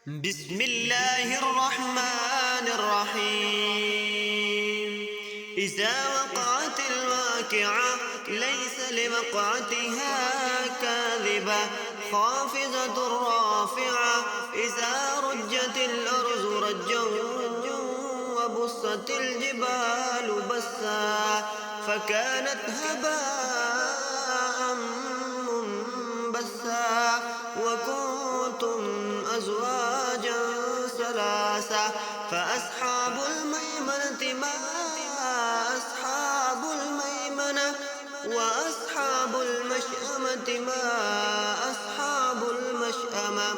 بسم الله الرحمن الرحيم. إذا وقعت الواقعة ليس لوقعتها كاذبة خافضة رافعة. إذا رجت الأرض رجا وبست الجبال بسا فكانت هباء منبثا وكنتم أزواجا ثلاثة فأصحاب الميمنة ما أصحاب الميمنة وأصحاب المشأمة ما أصحاب المشأمة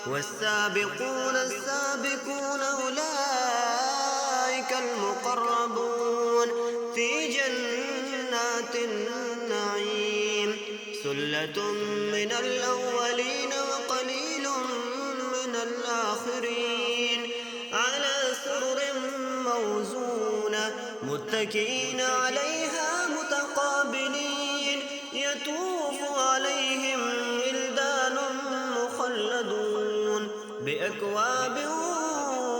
والسابقون السابقون أولئك المقربون في جنات النعيم. ثلة من الأولين وقليل من الآخرين على سرر موزونة متكئين عليها متقابلين يطوف عليهم ولدان مخلدون بأكواب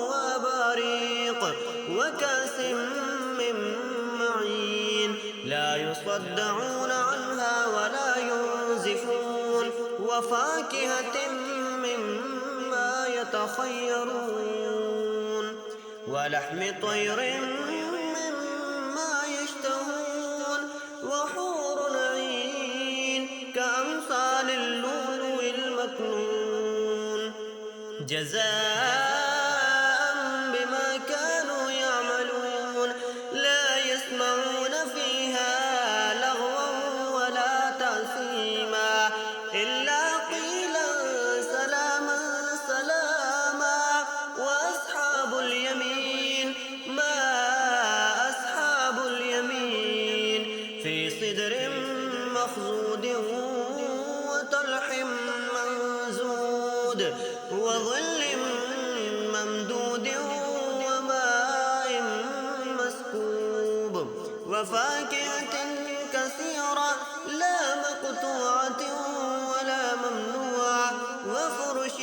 وأباريق وكأس من معين لا يصدعون عنها ولا ينزفون وفاكهة مما يتخيرون ولحم طير مما يشتهون وحور عين كأمثال اللؤلؤ المكنون جزاء بما كانوا يعملون. لا يسمعون فيها لغوا ولا تأثيما إلا قيلا سلاما سلاما. وأصحاب اليمين ما أصحاب اليمين في صدر مخضود وطلح منضود وظل ممدود وماء مسكوب وفاكهة كثيرة لا مقطوعة ولا ممنوعة وفرش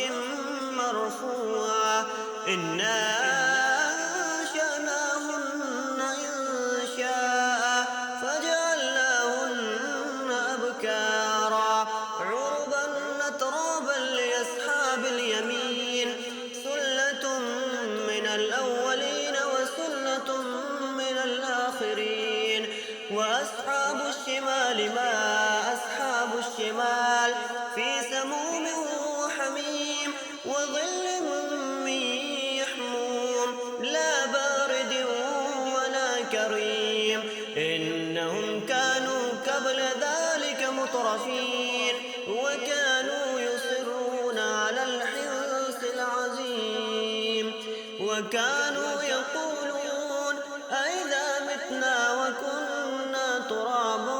مرفوعة. إنا أنشأناهن إنشاء فجعلناهن أبكارا عربا أترابا لأصحاب اليمين. ثلة من الأولين وثلة من الآخرين. وأصحاب الشمال ما أصحاب الشمال في سموم وحميم وظل من يحموم لا بارد ولا كريم. إنهم كانوا قبل ذلك مترفين وكانوا يصرون على الحنث العظيم وكانوا يقولون أئذا متنا وكنا ترابا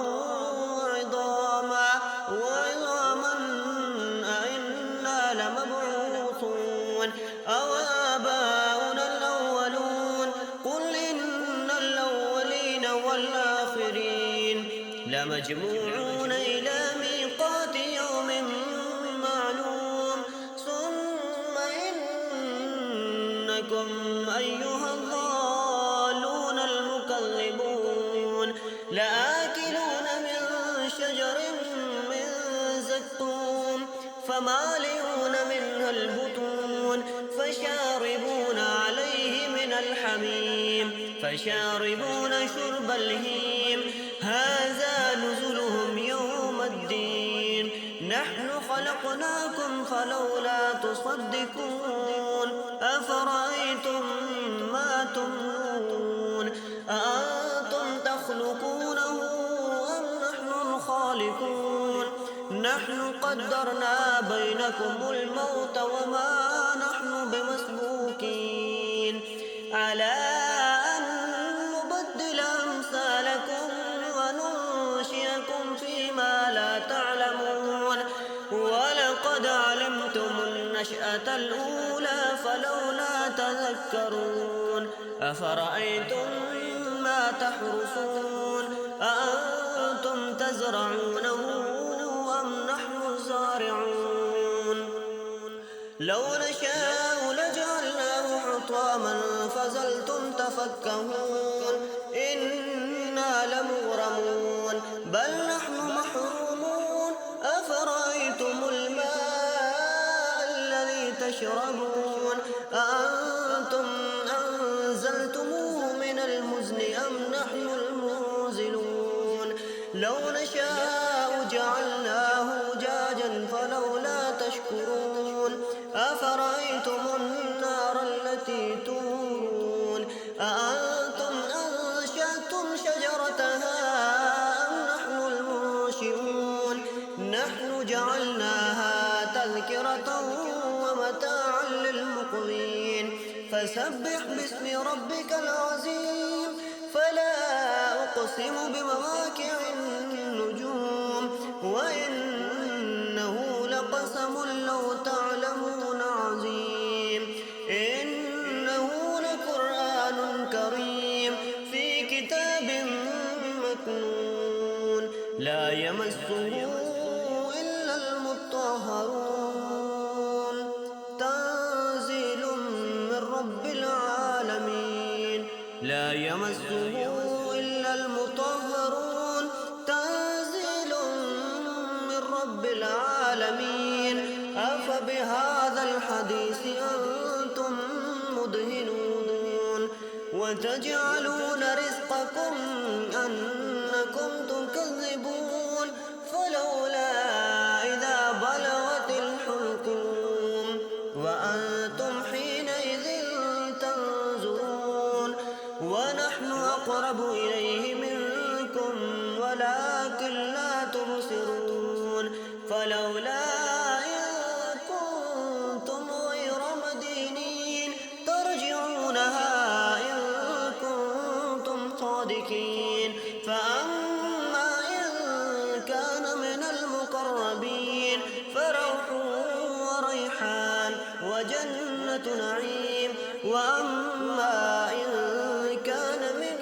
وعظاما أئنا لمبعوثون أو آباؤنا الأولون. قل إن الأولين والآخرين لمجموعون إلى ميقات يوم معلوم. ثم إنكم أيها الضالون المكذبون لآكلون من شجر من زقوم فمالئون منها البطون فشاربون عليه من الحميم فشاربون شرب الهيم. هذا نزلهم يوم الدين. نحن خلقناكم فلولا تصدقون. أفرأيتم ما تمنون أأنتم تخلقونه أم نحن الخالقون. نحن قدرنا بينكم الموت وما نحن بمسبوقين على أن نبدل أمثالكم وننشئكم فيما لا تعلمون. ولقد علمتم النشأة الأولى فلولا تذكرون. أفرأيتم ما تحرثون أأنتم تزرعونه أم نحن الزارعون. لو نشاء لجعلناه حطاما فظلتم تفكهون إنا لمغرمون بل نحن محرومون أفرأيتم الماء الذي تشربون أأنتم أنزلتموه من المزن أم نحن المنزلون لو نشاء جعلناه أجاجا فلولا تشكرون أفرأيتم النار التي تورون أأنتم أنشأتم شجرتها أم نحن المنشئون نحن جعلناها تذكرة ومتاعا للمقوين فسبح باسم ربك العظيم فلا أقسم بمواقع النجوم وإنه لقسم لو تعلمون عظيم إنه لقرآن كريم في كتاب مكنون لا يمسه إلا المطهرون تنزيل من رب العالمين لا يمسه إلا المطهرون تنزيل من رب العالمين أفبهذا الحديث أنتم مدهنون وتجعلون رزقكم أنكم تكذبون فلولا إذا بلغت الحلقوم وأنتم حينئذ تنظرون ونحن أقرب إليه منكم ولكن لا تبصرون فلولا إن كنتم غير مدينين ترجعونها إن كنتم صادقين فأما إن كان من المقربين فروح وريحان وجنة نعيم وأما إن كان من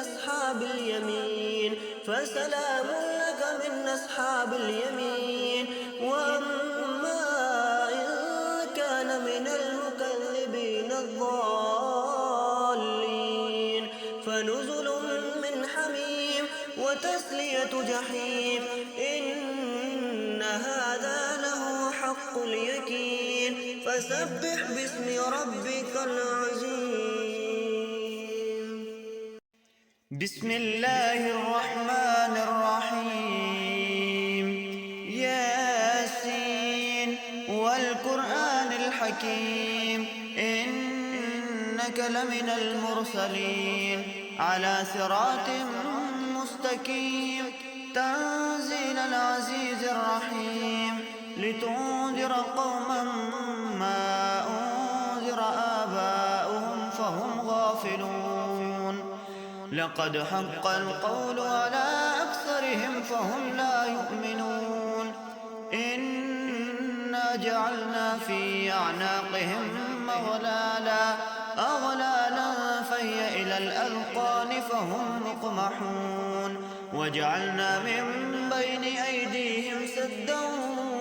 أصحاب اليمين فسلام لك من أصحاب اليمين وأما إن كان من المكذبين الضالين فنزل من حميم وتسلية جحيم إن هذا له حق اليقين فسبح باسم ربك العظيم بسم الله الرحمن الرحيم ياسين والقرآن الحكيم إنك لمن المرسلين على صراط مستقيم تنزيل العزيز الرحيم لتنذر قوما ما أنذر آباؤهم فهم غافلون لقد حق القول على أكثرهم فهم لا يؤمنون إنا جعلنا في أعناقهم أغلالا فهي إلى الأذقان فهم مقمحون وجعلنا من بين أيديهم سدا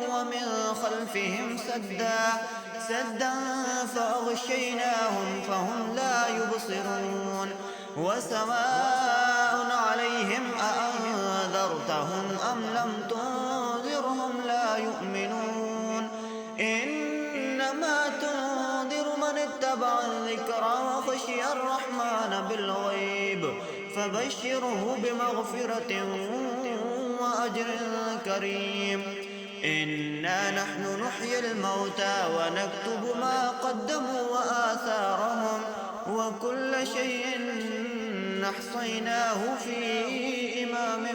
ومن خلفهم سدا فأغشيناهم فهم لا يبصرون وسواء عليهم أأنذرتهم أم لم تنذرهم لا يؤمنون إنما تنذر من اتبع الذكر وخشي الرحمن بالغيب فبشره بمغفرة وأجر كريم إنا نحن نحيي الموتى ونكتب ما قدموا وآثارهم وكل شيء أحصيناه في إمام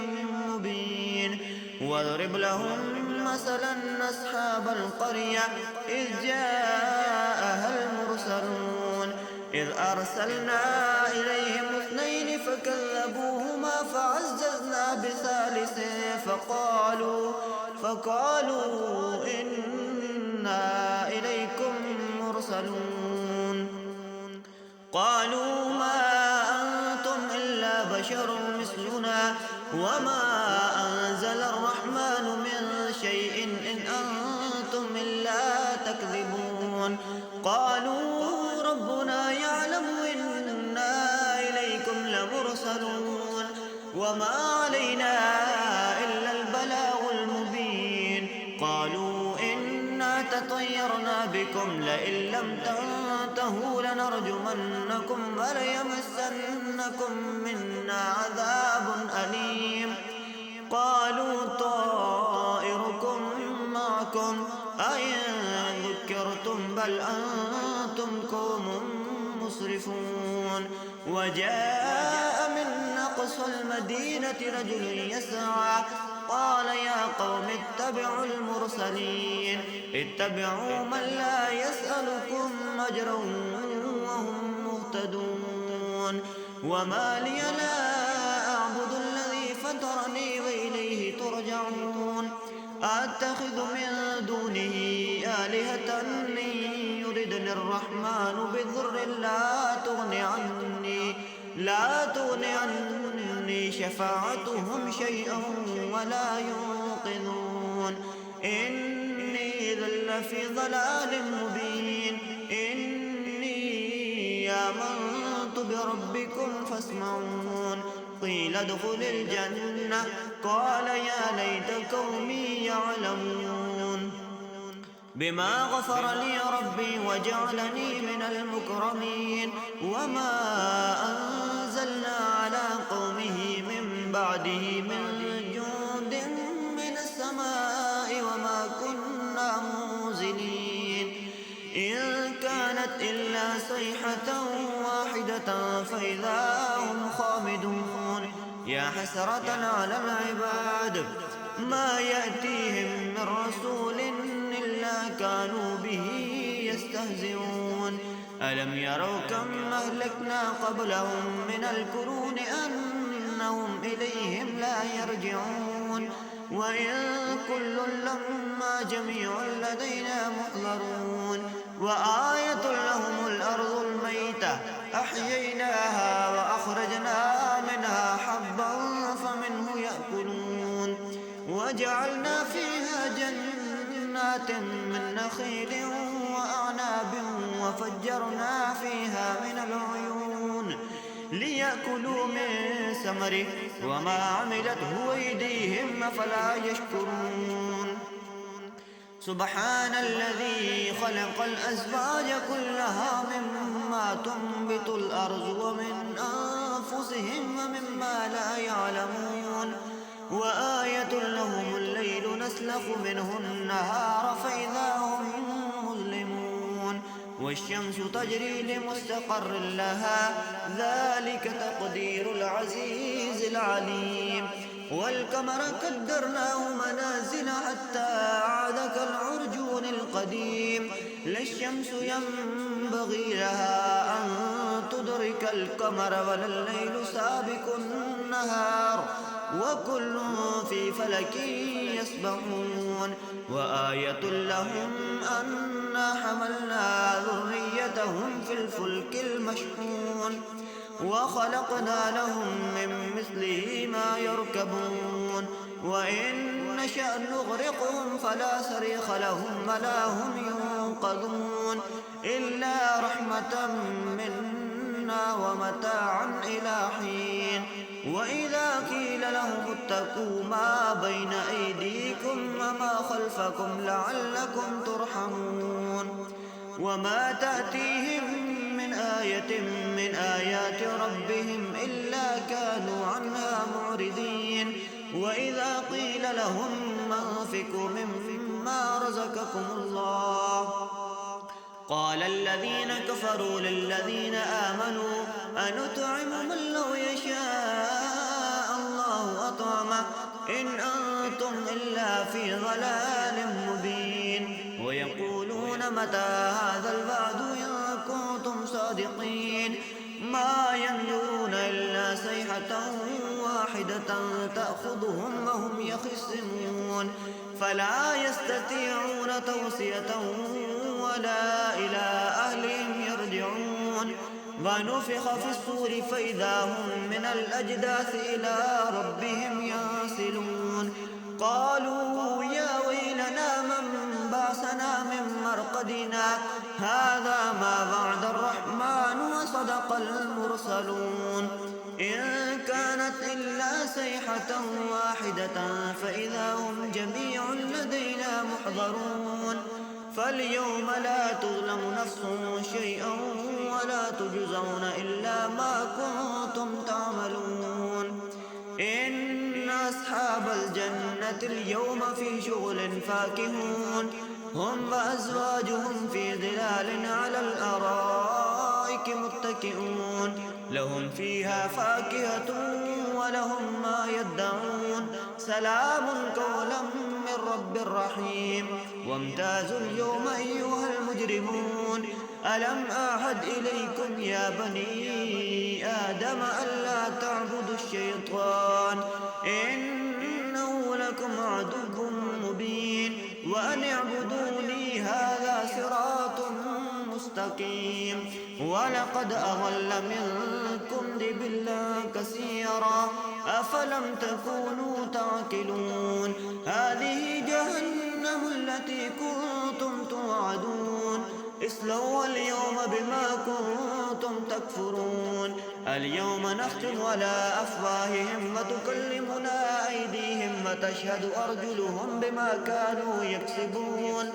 مبين واضرب لهم مثلا أصحاب القرية إذ جاءها المرسلون إذ أرسلنا إليهم 2 فكذبوهما فعززنا بثالث فقالوا إنا إليكم مرسلون قالوا ما أنتم إلا بشر مثلنا وما أنزل الرحمن من شيء إن أنتم إلا تكذبون لمرسلون وما علينا إلا البلاغ المبين قالوا إنا تطيرنا بكم لئن لم تنتهوا لنرجمنكم وليمسنكم منا عذاب أليم قالوا طائركم معكم أئن ذكرتم بل أنتم قوم مسرفون وجاء من أقصى المدينة رجل يسعى قال يا قوم اتبعوا المرسلين اتبعوا من لا يسألكم أجرا وهم مهتدون وما لي لا أعبد الذي فطرني وإليه ترجعون أتخذ من دونه آلهة إن يردني الرحمن بضر لا تغني عني شفاعتهم شيئا ولا ينقذون إني ذل في ضلال مبين إني آمنت بربكم فاسمعون قيل ادخل الجنة قال يا ليت قومي يعلمون بما غفر لي ربي وجعلني من المكرمين وما أنزلنا على قومه من بعده من جند من السماء وما كنا منزلين إن كانت إلا صيحة واحدة فإذا هم خامدون يا حسرة على العباد ما يأتيهم من رسول إلا كانوا به يستهزئون ألم يروا كم أهلكنا قبلهم من القرون أنهم إليهم لا يرجعون وإن كل لما جميع لدينا محضرون وآية لهم الأرض الميتة أحييناها وأخرجنا منها حبا فمنه يأكلون وجعلنا فيها جنات من نخيل وأعناب وفجرنا فيها من العيون ليأكلوا من ثمره وما عملته أيديهم فلا يشكرون سبحان الذي خلق الأزواج كلها مما تنبت الأرض ومن أنفسهم ومما لا يعلمون وآية لهم الليل نسلخ منه النهار فإذا هم مظلمون والشمس تجري لمستقر لها ذلك تقدير العزيز العليم والقمر قدرناه منازل حتى عاد كالعرجون القديم لا الشمس ينبغي لها أن تدرك القمر ولا الليل سابق النهار وكل في فلك يسبحون وآية لهم أنا حملنا ذريتهم في الفلك المشحون وخلقنا لهم من مثله ما يركبون وإن نشأ نغرقهم فلا صريخ لهم ولا هم ينقذون إلا رحمة منا ومتاعا إلى حين وإذا قيل لهم اتقوا ما بين أيديكم وما خلفكم لعلكم ترحمون وما تأتيهم من آية من آيات ربهم إلا كانوا عنها معرضين وإذا قيل لهم أنفقوا مما رزقكم الله قال الذين كفروا للذين آمنوا أنطعم من لو يشاء الله أطعمه إن أنتم إلا في ضلال مبين ويقولون متى هذا الوعد إن كنتم صادقين ما ينظرون إلا صيحة واحدة تأخذهم وهم يخصمون فلا يستطيعون توصية ولا إلى أهلهم يرجعون ونفخ في الصور فإذا هم من الأجداث إلى ربهم ينسلون قالوا يا ويلنا من بعثنا من مرقدنا هذا ما وعد الرحمن وصدق المرسلون إن كانت إلا صيحة واحدة فإذا هم جميع لدينا محضرون فاليوم لا تظلم نفس شيئا ولا تجزون إلا ما كنتم تعملون إن أصحاب الجنة اليوم في شغل فاكهون هم وأزواجهم في ظلال على الأرائك متكئون لهم فيها فاكهة ولهم ما يدعون سلام قولا من رب رحيم وامتازوا اليوم أيها المجرمون ألم أعهد إليكم يا بني آدم ألا تعبدوا الشيطان إنه لكم عدو مبين وأن اعبدوني هذا صراط مستقيم ولقد أضل منكم جبلا كثيرا أفلم تكونوا تعقلون هذه جهنم التي كنتم توعدون اصلوا اليوم بما كنتم تكفرون اليوم نختم على أفواههم وتكلمنا أيديهم وتشهد أرجلهم بما كانوا يكسبون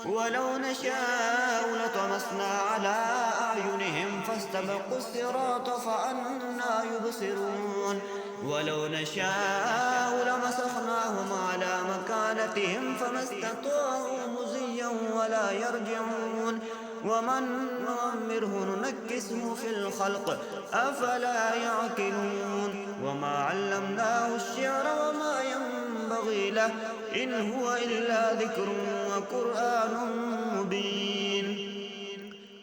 ولو نشاء لطمسنا على أعينهم فاستبقوا الصراط فأنى يبصرون ولو نشاء لمسخناهم على مكانتهم فما استطاعوا مزيا ولا يرجعون ومن نعمره ننكسه في الخلق أفلا يعقلون وما علمناه الشعر وما ينبغي له إن هو إلا ذكر وقرآن مبين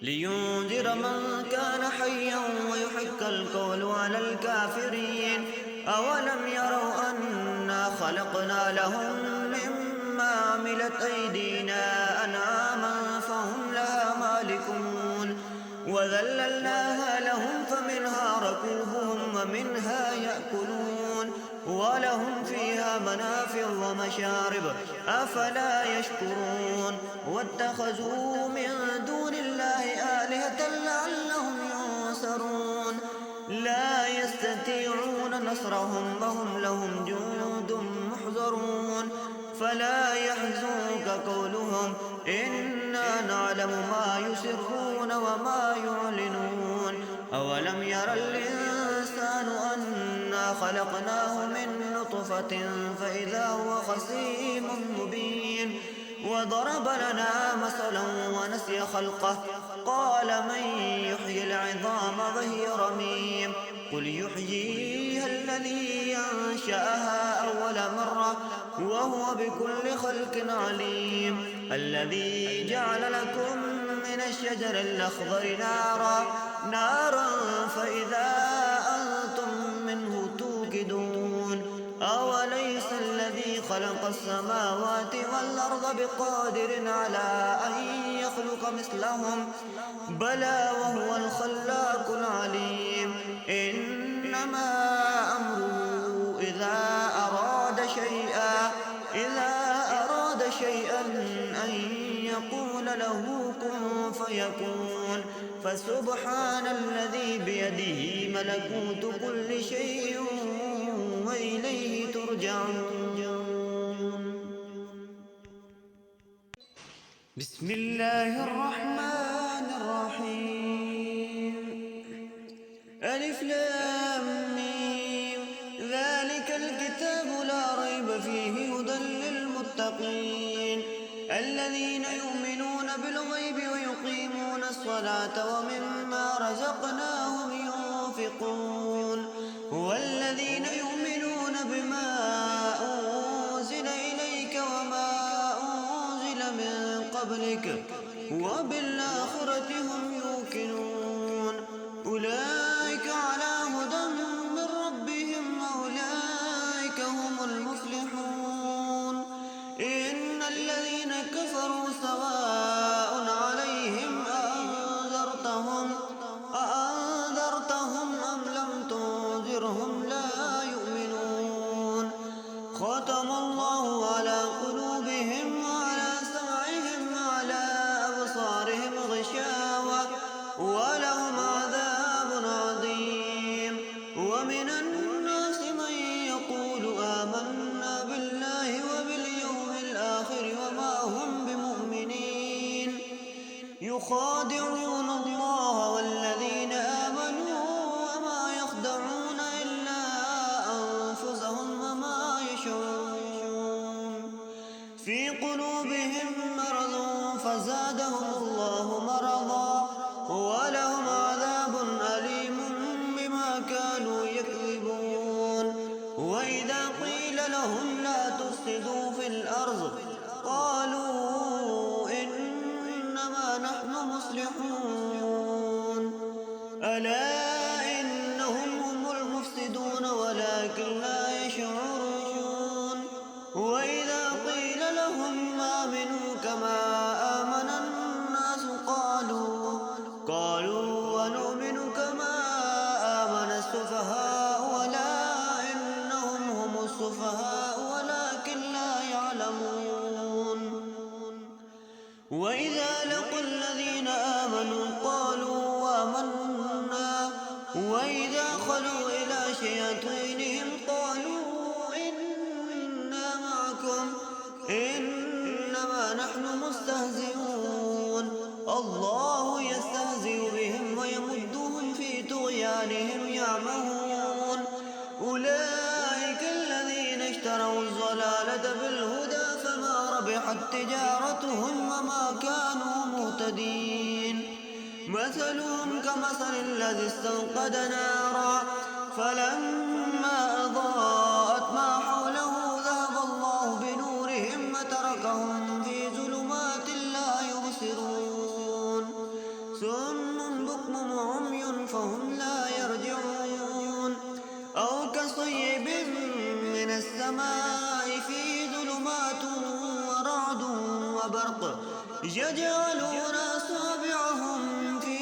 لينذر من كان حيا ويحق القول على الكافرين أولم يروا أنا خلقنا لهم مما عملت أيدينا أنعاما فهم لها مالكون وذللناها لهم فمنها ركوبهم ومنها يأكلون ولهم فيها منافع ومشارب أفلا يشكرون واتخذوا من دون الله آلهة لعلهم ينصرون لا يستطيعون نصرهم وهم لهم جند محضرون فلا يحزنك قولهم إنا نعلم ما يسرون وما يعلنون أولم ير الإنسان أنا خلقناه من نطفة فإذا هو خصيم مبين وضرب لنا مثلا ونسي خلقه قال من يحيي العظام وهي رميم قل يحييها الذي أنشأها أول مرة وهو بكل خلق عليم الذي جعل لكم من الشجر الأخضر نارا فإذا أنتم منه توقدون أوليس الذي خلق السماوات والأرض بقادر على أن يخلق مثلهم بلى وهو الخلاق العليم إنما أمره إذا أراد شيئا أن يقول له كن فيكون فسبحان الذي بيده ملكوت كل شيء وإليه ترجعون بسم الله الرحمن الرحيم ألف لام ميم ذلك الكتاب لا ريب فيه هدى للمتقين الذين يؤمنون بالغيب ويقيمون الصلاة ومما رزقناهم ينفقون والذين يؤمنون بما أنزل إليك وما أنزل من قبلك وبالآخرة هم يوقنون أولئك على هدى من ربهم وأولئك هم المفلحون إن الذين كفروا سواء عليهم أأنذرتهم أم لم تنذرهم لا يؤمنون ختم الله على قلوبهم وعلى سمعهم وعلى أبصارهم غشاوة ولهم عذاب عظيم يخادعون الله والذين آمنوا وما يخدعون إلا أنفسهم وما يشعرون في قلوبهم مرض فزادهم الله مرضا ولهم عذاب أليم بما كانوا يكذبون وإذا قيل لهم لا تفسدوا في الأرض قالوا إنما نحن مصلحون ألا إنهم هم المفسدون ولكن لا يشعرون وإذا قيل لهم آمنوا كما آمن الناس قالوا ونؤمن كما آمن السفهاء ألا إنهم هم السفهاء ولكن لا يعلمون وإذا لقوا الذين آمنوا قالوا آمنا وإذا خلوا إلى شياطينهم قالوا إنا معكم إنما نحن مستهزئون الله يستهزئ بهم ويمدهم في طغيانهم يعمهون أولئك الذين اشتروا الضلالة بالهدى فما ربحت تجارتهم وما كانوا مهتدين مثلهم كمثل الذي استوقد نارا فلما أضاءت ما حوله ذهب الله بنورهم وتركهم في ظلمات لا يبصرون صم بكم عمي فهم لا يرجعون أو كصيب من السماء فيه ظلمات ورعد وبرق يجعلون أصابعهم في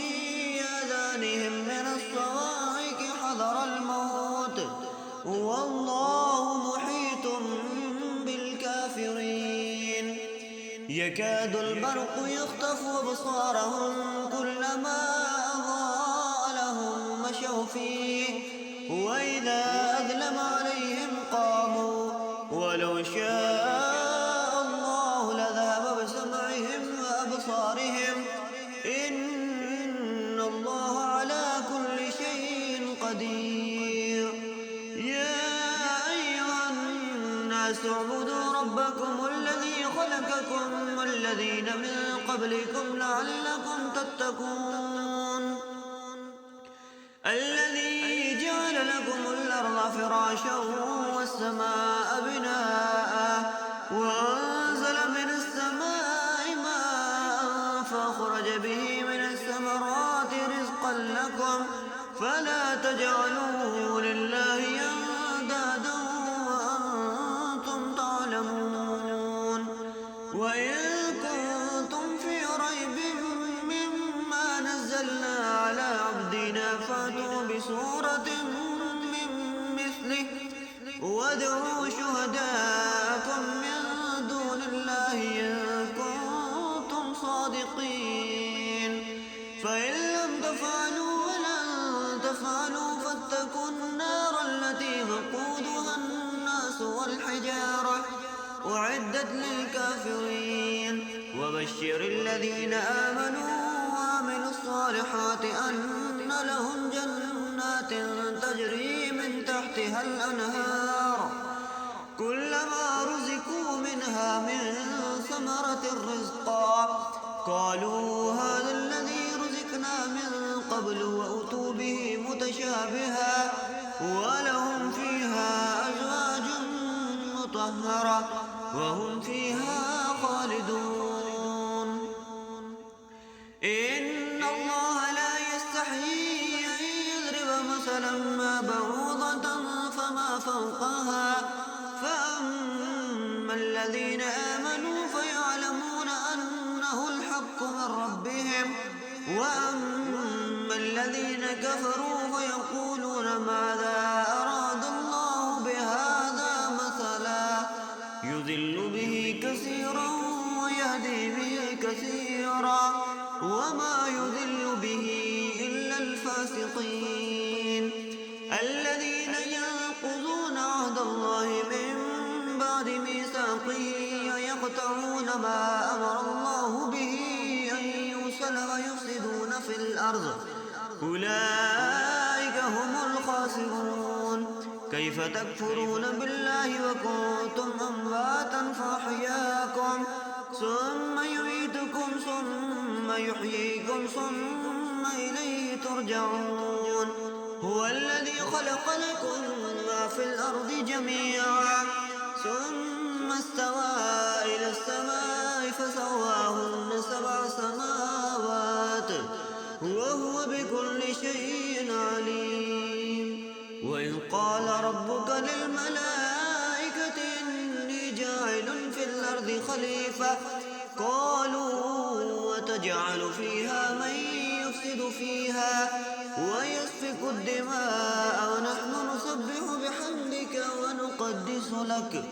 آذانهم من الصواعق حذر الموت والله محيط بالكافرين يكاد البرق يخطف أبصارهم كلما أضاء لهم مشوا فيه وإذا أظلم عليهم قاموا ولو شاء الله لذهب بسمعهم وأبصارهم إن الله على كل شيء قدير يا أيها الناس اعبدوا ربكم الذي خلقكم والذين من قبلكم لعلكم تتقون الذي جعل لكم الأرض فراشا والسماء بناء وأنزل من السماء ماء فأخرج به من الثمرات رزقا لكم فلا تجعلوا لله أندادا وأنتم تعلمون وإن كنتم في ريب مما نزلنا على عبدنا فأتوا بسورة من مثله وادعوا شهداءكم من دون الله إن كنتم صادقين فإن لم تفعلوا ولن تفعلوا فاتقوا النار التي وقودها الناس والحجارة أعدت للكافرين وبشر الذين آمنوا وعملوا الصالحات أن لهم جنات تجري من تحتها الأنهار كلما رزقوا منها من ثمرة رزقا قالوا هذا الذي رزقنا من قبل وأتوا به متشابها ولهم فيها أزواج مطهرة وهم فيها خالدون إن الله لا يستحيي أن يضرب مثلا ما بعوضة فما فوقها فأما الذين آمنوا فيعلمون أنه الحق من ربهم وأما الذين كفروا فيقولون ماذا أراد الله بهذا مثلا يضل به كثيرا ويهدي به كثيرا وما يضل به إلا الفاسقين الذين ينقضون عهد الله من بعد ميثاقه ويقطعون ما أمر الله به أن يوصل الرسل ويفسدون في الأرض أولئك هم الخاسرون. كيف تكفرون بالله وكنتم أمواتا فأحياكم ثم يميتكم ثم يحييكم ثم إليه ترجعون. هو الذي خلق لكم ما في الأرض جميعا ثم استوى إلى السماء فسواهن 7 سماوات وهو بكل شيء عليم. وإذ قال ربك للملائكة إني جاعل في الأرض خليفة قالوا وتجعل فيها من يفسد فيها ويسفك الدماء ونحن نسبح بحمدك ونقدس لك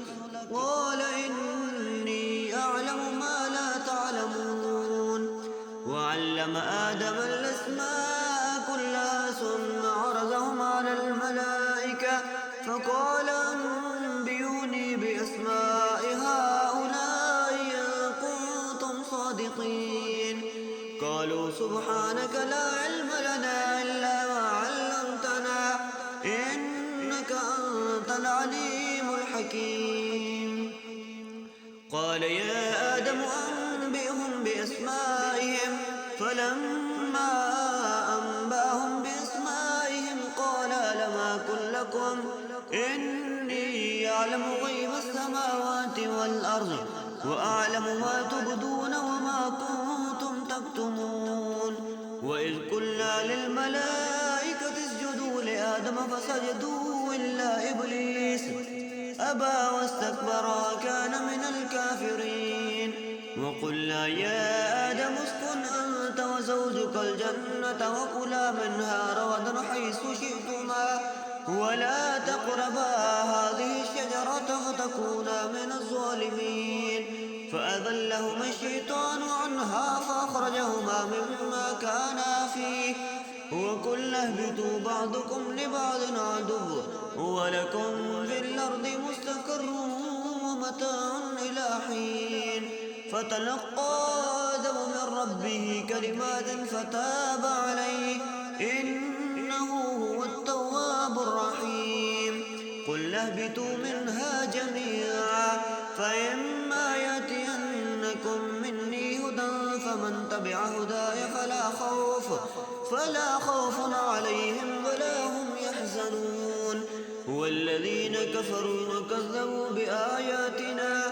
قال إني أعلم ما لا تعلمون. وعلم آدم الأسماء كلها ثم عرضهم على الملائكة فقال أنبئوني بأسماء هؤلاء إن كنتم صادقين. قالوا سبحانك لا علم لنا إلا ما علمتنا إنك أنت العليم الحكيم. قال يا آدم أنبئهم بأسمائهم فلما أنبأهم بأسمائهم قال ألم أقل لكم إني أعلم غيب السماوات والأرض وأعلم ما تبدون وما كنتم تكتمون. وإذ قلنا للملائكة اسجدوا لآدم فسجدوا إلا إبليس أبى واستكبر وكان من الكافرين. وقلنا يا آدم اسكن أنت وزوجك الجنة وكلا منها رغدا حيث شئتما ولا تقربا هذه الشجرة فتكونا من الظالمين. فأذلهما الشيطان عنها فأخرجهما مما كانا فيه وقلنا اهبطوا بعضكم لبعض عدو ولكم في الأرض مستقر ومتاع إلى حين. فتلقى آدم من ربه كلمات فتاب عليه إنه هو التواب الرحيم. قل اهبطوا منها جميعا فإما يأتينكم مني هدى فمن تبع هداي فلا خوف عليهم ولا هم يحزنون. والذين كفروا وكذبوا بآياتنا